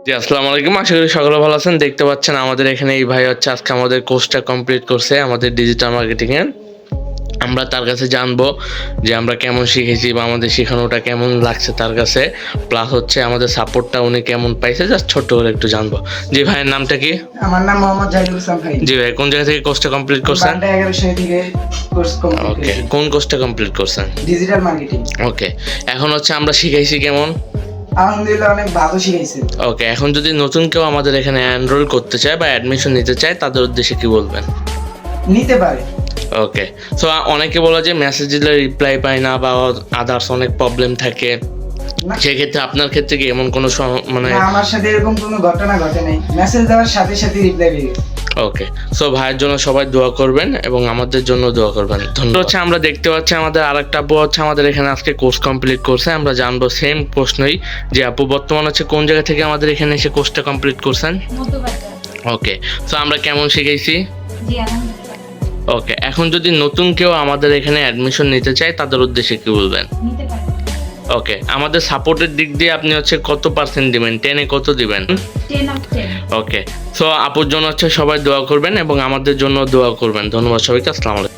জি, আসসালামু আলাইকুম। আশা করি সকলে ভালো আছেন। দেখতে পাচ্ছেন আমাদের এখানে এই ভাই হচ্ছে আজকে আমাদের কোর্সটা কমপ্লিট করছে আমাদের ডিজিটাল মার্কেটিং এর। আমরা তার কাছে জানবো যে আমরা কেমন শিখেছি বা আমাদের শেখানোটা কেমন লাগছে তার কাছে। প্লাস হচ্ছে আমাদের সাপোর্টটা উনি কেমন পাইছে জাস্ট ছোট্ট করে একটু জানবো। জি ভাইয়ের নামটা কি? আমার নাম মোহাম্মদ জাহিদুল ইসলাম ভাই। জি ভাই, কোন জায়গা থেকে কোর্সটা কমপ্লিট করছেন? বাড্ডা 11 থেকে কোর্স কমপ্লিট ওকে, করেছি। কোন কোর্সটা কমপ্লিট করছেন? Digital marketing. ওকে, এখন হচ্ছে আমরা শিখাইছি কেমন? আলহামদুলিল্লাহ অনেক ভালো শিখাইছে। ওকে, এখন যদি নতুন কেউ আমাদের এখানে এনরোল করতে চায় বা অ্যাডমিশন নিতে চায় তাদের উদ্দেশ্যে কি বলবেন? নিতে পারে। ওকে, সো অনেকে বলে যে মেসেজ দিলে রিপ্লাই পায় না বা আদার্স অনেক প্রবলেম থাকে, না, সেক্ষেত্রে আপনার ক্ষেত্রে কি এমন কোনো মানে? না, আমার সাথে এরকম কোনো ঘটনা ঘটে নাই। মেসেজ দেওয়ার সাথে সাথে রিপ্লাই পেয়ে গেছে। ওকে, সো ভাইয়ের জন্য সবাই দোয়া করবেন এবং আমাদের জন্য দোয়া করবেন। ধন্যবাদ। হচ্ছে আমরা দেখতে পাচ্ছি আমাদের আরেকটা আপু হচ্ছে আমাদের এখানে আজকে কোর্স কমপ্লিট করছে। আমরা জানবো সেম প্রশ্নই যে আপু বর্তমান হচ্ছে কোন জায়গা থেকে আমাদের এখানে এসে কোর্সটা কমপ্লিট করছেন? ওকে, সো আমরা কেমন শিখেছি? জি, আলহামদুলিল্লাহ। ওকে, এখন যদি নতুন কেউ আমাদের এখানে অ্যাডমিশন নিতে চায় তাদের উদ্দেশ্যে কি বলবেন? নিতে পারেন। ওকে, আমাদের সাপোর্টের দিক দিয়ে আপনি হচ্ছে কত পার্সেন্ট দিবেন? 10-এ কত দিবেন? 10 out of 10। ওকে, সো আপুর জন্য হচ্ছে সবাই দোয়া করবেন এবং আমাদের জন্য দোয়া করবেন। ধন্যবাদ সবাইকে। আসসালামু আলাইকুম।